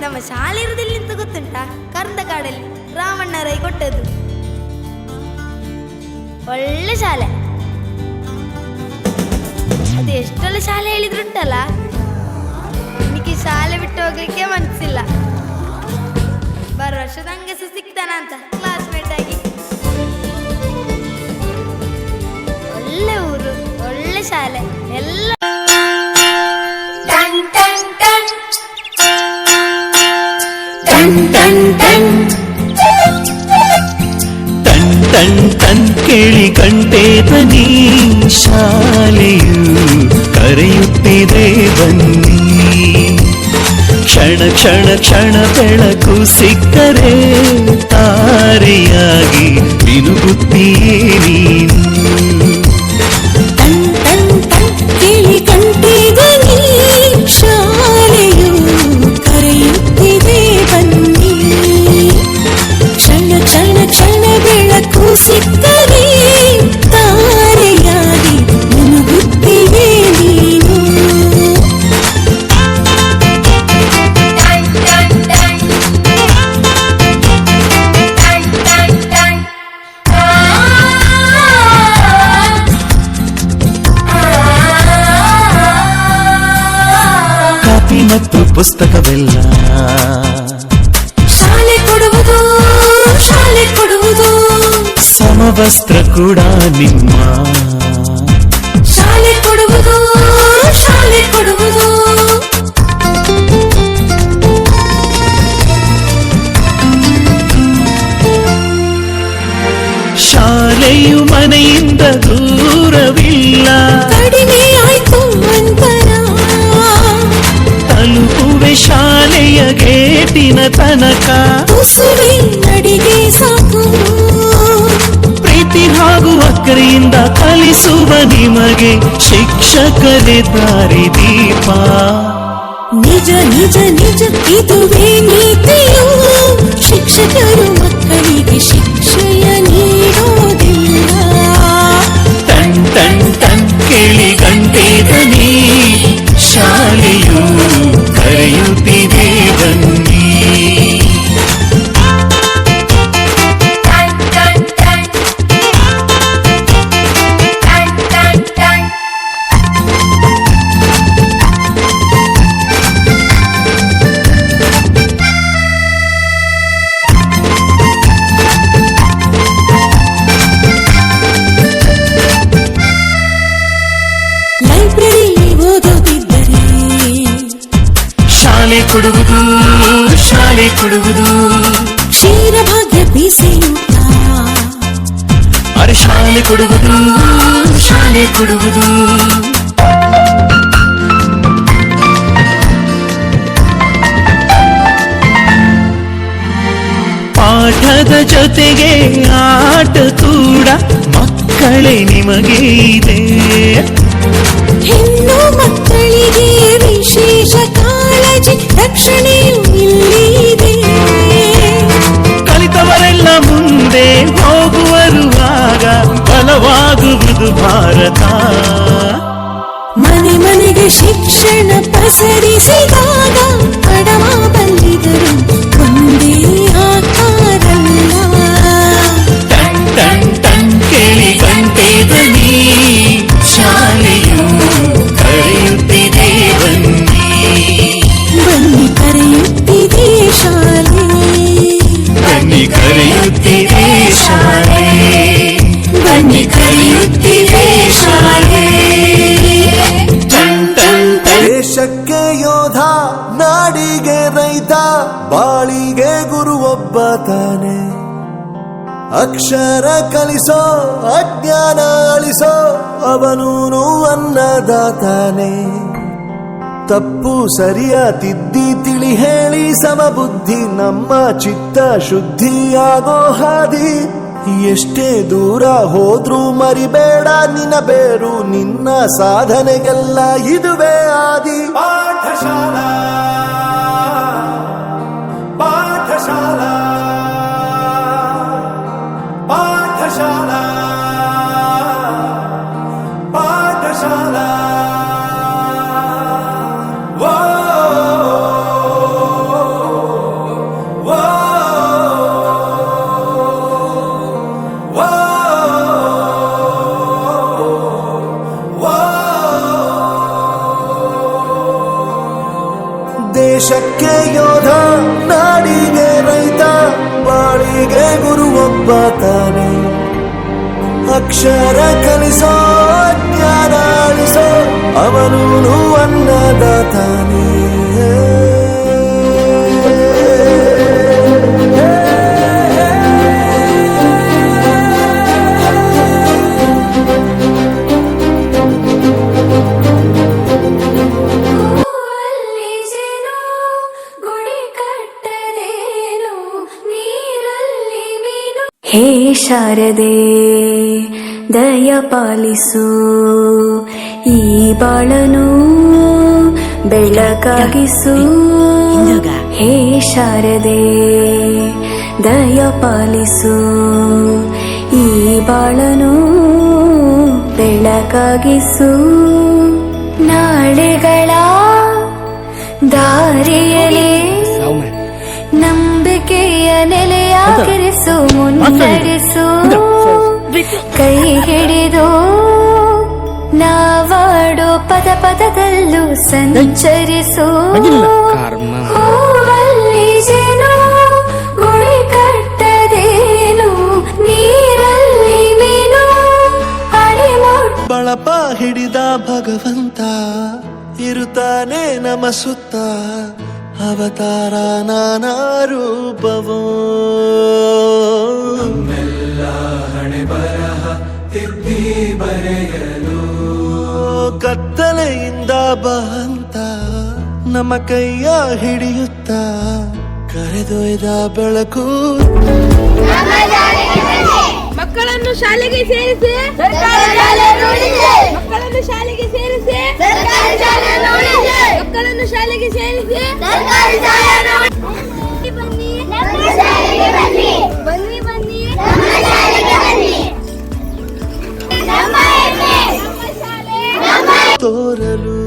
ನಮ್ಮ ಶಾಲೆ ಇರುವುದಿಲ್ಲ ಅಂತ ಗೊತ್ತುಂಟಾ? ಕರ್ದಕಾಡಲ್ಲಿ ರಾಮಣ್ಣ ರೈ ಕೊಟ್ಟದ್ದು ಒಳ್ಳೆ ಶಾಲೆ. ಅದು ಎಷ್ಟೊಳ್ಳ ಶಾಲೆ ಹೇಳಿದ್ರುಂಟಲ್ಲ, ನನಗೆ ಶಾಲೆ ಬಿಟ್ಟು ಹೋಗ್ಲಿಕ್ಕೆ ಮನಸ್ಸಿಲ್ಲ. ಬರೋ ವರ್ಷದ ಹಂಗೆ ಸಿಗ್ತಾನ ಅಂತ ಕ್ಲಾಸ್ಮೇಟ್ ಆಗಿ. ಒಳ್ಳೆ ಊರು, ಒಳ್ಳೆ ಶಾಲೆ ಎಲ್ಲ. ಟನ್ ಟನ್ ಕೇಳಿ ಗಂಟೆ ಧ್ವನಿ, ಶಾಲೆಯು ಕರೆಯುತ್ತಿದೆ ಬನ್ನಿ. ಕ್ಷಣ ಕ್ಷಣ ಕ್ಷಣ ಬೆಳಕು ಸಿಕ್ಕರೆ ತಾರೆಯಾಗಿ ಮಿನುಗುತ್ತೀಯೇ ನೀನು. ಟನ್ ಟನ್ ಟನ್ ಕೇಳಿ ಗಂಟೆ ಧ್ವನಿ, ಶಾಲೆಯು ಕರೆಯುತ್ತಿದೆ ಬನ್ನಿ. ಕ್ಷಣ ಕ್ಷಣ ಕ್ಷಣ ಬೆಳಕು ಸಿಕ್ಕರೆ ತಾರೆಯಾಗಿ ಮುನುಗುತ್ತೀಯೇ ನೀನು. ಕಾಪಿ ಮತ್ತು ಪುಸ್ತಕವೆಲ್ಲ ಶಾಲೆ ಕೊಡುವುದು, ಶಾಲೆ ಕೊಡುವುದು. ಸಮವಸ್ತ್ರ ಕೂಡ ನಿಮ್ಮ ಶಾಲೆ ಕೊಡುವುದು, ಶಾಲೆ ಕೊಡುವುದು. ಶಾಲೆಯು ಮನೆಯಿಂದ ದೂರವಿಲ್ಲ, ಕಡಿಮೆ ಆಯ್ತು ಅಂತರ. ತಲುಪುವೆ ಶಾಲೆಯ ಗೇಟಿನ ತನಕ. ತುಸುವೆ ನಡಿಗೆ ಸಾಕು, ಪ್ರೀತಿ ಹಾಗೂ ಅಕ್ಕರೆಯಿಂದ ಕಲಿಸುವ ನಿಮಗೆ ಶಿಕ್ಷಕರೇ ದಾರಿದೀಪ. ನಿಜ ನಿಜ ನಿಜ ಇದುವೇ ನೀತಿಯು. ಶಿಕ್ಷಕರು ಮಕ್ಕಳಿಗೆ ಶಿಕ್ಷೆಯ ನೀಡೋದಿಲ್ಲ. ಟನ್ ಟನ್ ಟನ್ ಕೇಳಿ ಗಂಟೆ ಧ್ವನಿ, ಶಾಲೆಯು ಕರೆಯುತ್ತಿದೆ ಬನ್ನಿ. ಲೈಬ್ರರಿ ಓದೋದಿದ್ದರೆ ಶಾಲೆ ಕೊಡುವುದು, ಶಾಲೆ ಕೊಡುವುದು. ಕ್ಷೀರಭಾಗ್ಯ ಬೀಸೆಯೂಟ, ಅರೆ ಶಾಲೆ ಕೊಡುವುದು, ಶಾಲೆ ಕೊಡುವುದು. ಪಾಠದ ಜೊತೆಗೆ ಆಟ ಕೂಡ ಮಕ್ಕಳೇ ನಿಮಗೆ ಇದೆ. ಹೆಣ್ಣು ಮಕ್ಕಳಿಗೆ ವಿಶೇಷ ಕಾಳಜಿ, ರಕ್ಷಣೆಯು ಇಲ್ಲಿದೆ. ಕಲಿತವರೆಲ್ಲ ಮುಂದೆ ಹೋಗುವರುವಾಗ ಬಲವಾಗುವುದು ಭಾರತ. ಮನೆ ಮನೆಗೆ ಶಿಕ್ಷಣ ಪಸರಿಸಿದಾಗ ಕಡವ ಬಂದಿದರು ಒಂದೇ ಆಕಾರಲ್ಲ. ಟನ್ ಟನ್ ಟನ್ ಕೇಳಿ ಗಂಟೆ ಧ್ವನಿ, ಶಾಲೆಯು ಕರೆಯುತ್ತಿದೆ ಬನ್ನಿ. ಬನ್ನಿ ಕರೆಯುತ್ತಿದೆ ಶಾಲೆ, ಬನ್ನಿ ಕರೆಯುತ್ತಿದೆ ಶಾಲೆ, ಬನ್ನಿ ಕರೆಯುತ್ತಿದೆ ಶಾಲೆ. Ton ton ton. ದೇಶಕ್ಕೆ ಯೋಧ, ನಾಡಿಗೆ ರೈತ, ಬಾಳಿಗೆ ಗುರು ಒಬ್ಬ ತಾನೆ. ಅಕ್ಷರ ಕಲಿಸೋ, ಅಜ್ಞಾನ ಅಳಿಸೋ, ಅವನೂನು ಅನ್ನದಾತಾನೆ. ತಪ್ಪು ಸರಿಯ ತಿದ್ದಿ ತಿಳಿ ಹೇಳಿ ಸಮಬುದ್ಧಿ, ನಮ್ಮ ಚಿತ್ತ ಶುದ್ಧಿಯಾಗೋ ಹಾದಿ. ಎಷ್ಟೇ ದೂರ ಹೋದ್ರೂ ಮರಿಬೇಡ ನಿನ್ನ ಬೇರು, ನಿನ್ನ ಸಾಧನೆಗೆಲ್ಲ ಇದುವೇ ಆದಿ. ಪಾಠಶಾಲಾ ಪಾಠಶಾಲಾ ಪಾಠಶಾಲಾ ಪಾಠಶಾಲಾ. ಓ ದೇಶಕ್ಕೆ ಯೋಧ, ನಾಡಿಗೆ ರೈತ, ಬಾಳಿಗೆ ಗುರು ಒಬ್ಬ ತಾನೆ. ಅಕ್ಷರ ಕಲಿಸೋ, ಜ್ಞಾನ ಅಳಿಸೋ, ಅವನೂನು ಅನ್ನದಾತಾನೆ. ಹೇ ಶಾರದೆ ದಯ ಪಾಲಿಸು, ಈ ಬಾಳನು ಬೆಳಕಾಗಿಸು. ಹೇ ಶಾರದೆ ದಯ ಪಾಲಿಸು, ಈ ಬಾಳನು ಬೆಳಕಾಗಿಸು. ನಾಳೆಗಳ ದಾರಿಯಲ್ಲಿ ನಂಬಿಕೆಯ ನೆಲೆಯಾಗಿರಿಸು, ಮುನ್ನಡೆಸು. ಕೈ ಹಿಡಿದು ನಾವಾಡೋ ಪದ ಪದದಲ್ಲೂ ಸಂಚರಿಸು. ಹೂವಲ್ಲಿ ಜೇನು ಗುಡಿ ಕಟ್ಟದೇನು, ನೀರಲ್ಲಿ ಮೀನು ಬಳಪ ಹಿಡಿದ ಭಗವಂತ ಇರುತ್ತಾನೆ ನಮ ಸುತ್ತ. ಅವತಾರ ನಾನಾ ರೂಪವೋ, ನಮ್ಮೆಲ್ಲ ಹಣೆ ಬರಹ ತಿದ್ದಿ ಬರೆಯಲು. ಕತ್ತಲೆಯಿಂದ ಬಂತ ನಮ್ಮ ಕೈಯ ಹಿಡಿಯುತ್ತ, ಕರೆದೊಯ್ದ ಬೆಳಕು. ಮಕ್ಕಳನ್ನು ಶಾಲೆಗೆ ಸೇರಿಸಿ, ಮಕ್ಕಳನ್ನು ಶಾಲೆಗೆ ಸೇರಿಸಿ, ಮಕ್ಕಳನ್ನು ಶಾಲೆಗೆ ಸೇರಿಸಿ. ಬನ್ನಿ ಬನ್ನಿ ಬನ್ನಿ ತೋರಲು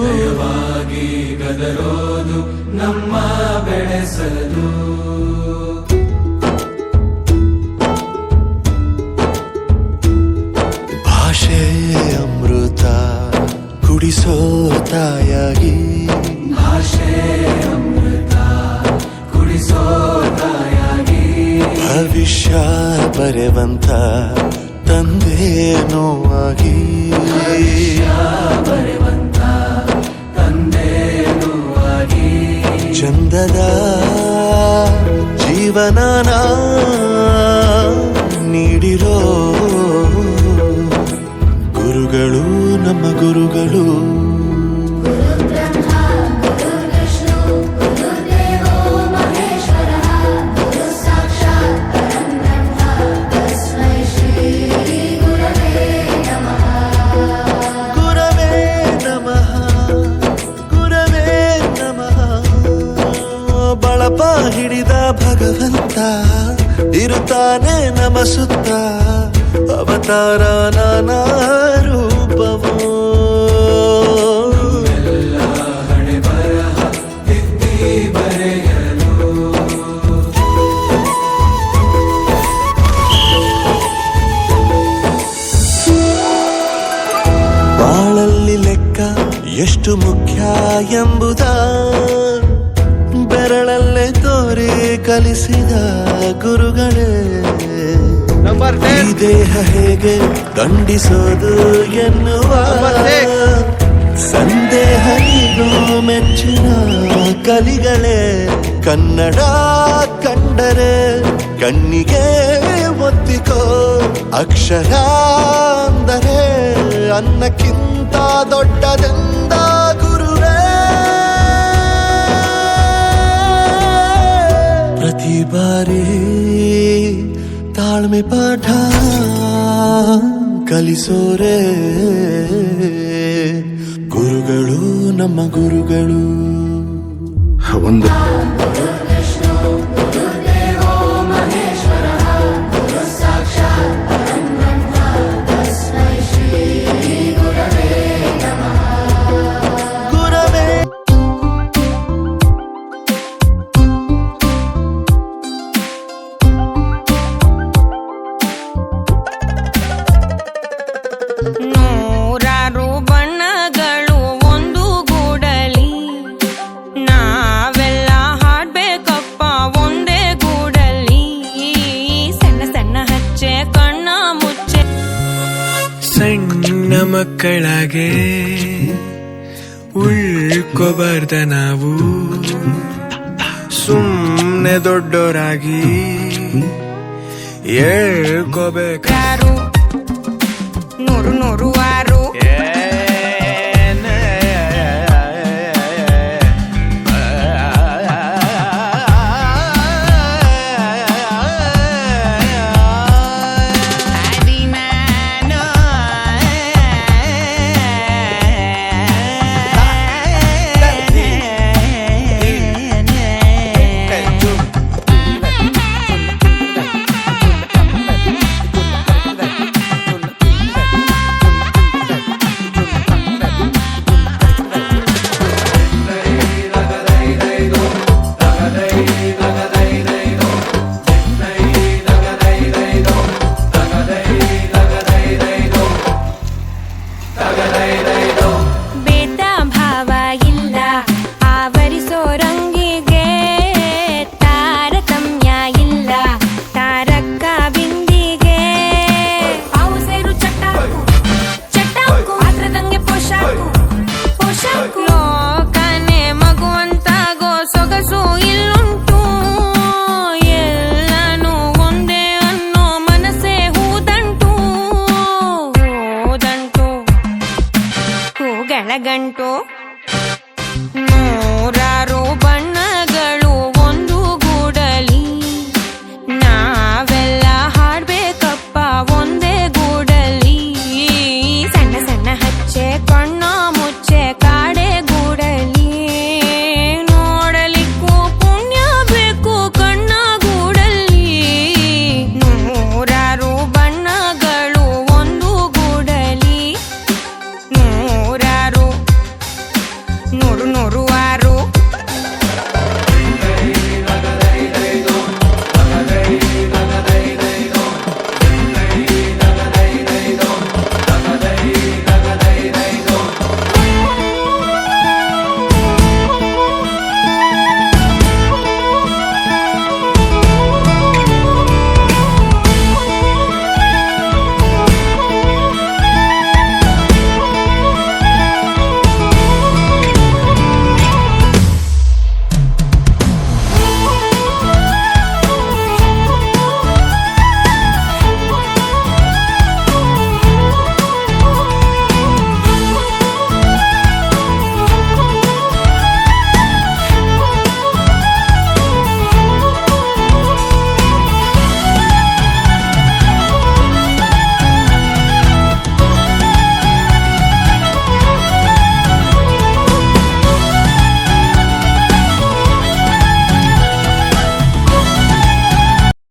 ನಯವಾಗಿ ಗದರೋದು ನಮ್ಮ ಬೆಳೆಸಲು. ಭಾಷೆ ಅಮೃತ ಕುಡಿಸೋ ತಾಯಾಗಿ, ಭಾಷೆ ಅಮೃತ ಕುಡಿಸೋ ತಾಯಾಗಿ. ಭವಿಷ್ಯ ಬರೆವಂತ ತಂದೇನೋ ಆಗಿ, ಬರೆವಂತ ತಂದೇನೋ ಆಗಿ. ಚಂದದ ಜೀವನನ ನೀಡಿರೋ ಗುರುಗಳು ನಮ್ಮ ಗುರುಗಳು. ಬಳಪ ಹಿಡಿದ ಭಗವಂತ ಇರುತ್ತಾನೆ ನಮ ಸುತ್ತ. ಅವತಾರ ನಾನಾ ರೂಪವೋ, ಹಣೆ ಬರಹ ತಿದ್ದಿ ಬರೆಯಲು. ಬಾಳಲ್ಲಿ ಲೆಕ್ಕ ಎಷ್ಟು ಮುಖ್ಯ ಎಂಬುದ ಬೆರಳಲ್ಲೇ ತೋರಿ ಕಲಿಸಿದ ಗುರುಗಳೇ. ಈ ದೇಹ ಹೇಗೆ ದಂಡಿಸೋದು ಎನ್ನುವ ಸಂದೇಹ ಇದು ಮೆಚ್ಚಿನ ಕಲಿಗಳೇ. ಕನ್ನಡ ಕಂಡರೆ ಕಣ್ಣಿಗೆ ಒತ್ತಿಕೋ, ಅಕ್ಷರ ಅಂದರೆ ಅನ್ನಕ್ಕಿಂತ ದೊಡ್ಡದೆಂದ ಗುರುವೇ. ಪ್ರತಿ ಬಾರಿ ತಾಳ್ಮೆ ಪಾಠ ಕಲಿಸೋರೆ ಗುರುಗಳು ನಮ್ಮ ಗುರುಗಳು. ಒಂದು ನೂರಾರು ಬಣ್ಣಗಳು ಒಂದು ಗೂಡಲಿ ಮಕ್ಕಳಾಗೆ ಉಳ್ಕೋಬಾರ್ದ ನಾವು, ಸುಮ್ನೆ ದೊಡ್ಡೋರಾಗಿ ಹೇಳ್ಕೋಬೇಕಾರು. ನೂರು ನೂರು ಆರು ಭೇದ ಭಾವ ಇಲ್ಲ ಆವರಿಸೋ ರಂಗಿಗೆ, ತಾರತಮ್ಯ ಇಲ್ಲ ತಾರಕ್ಕ ಬಿಂದಿಗೆ. ಅವು ಸೇರು ಚಟ್ಟಾಕು ಚಟ್ಟಾಕು ಪಾತ್ರದಂಗೆ ಪೋಷಾಕು ಪೋಷಾಕು. ಲೋಕನೆ ಮಗುವಂತಾಗೋ ಸೊಗಸು ಇಲ್ಲುಂಟು, ಎಲ್ಲಾನು ಒಂದೇ ಅನ್ನೋ ಮನಸ್ಸೇ ಹೂದಂಟು. ಹೂದಂಟು ಹೂಗಳ ಗಂಟು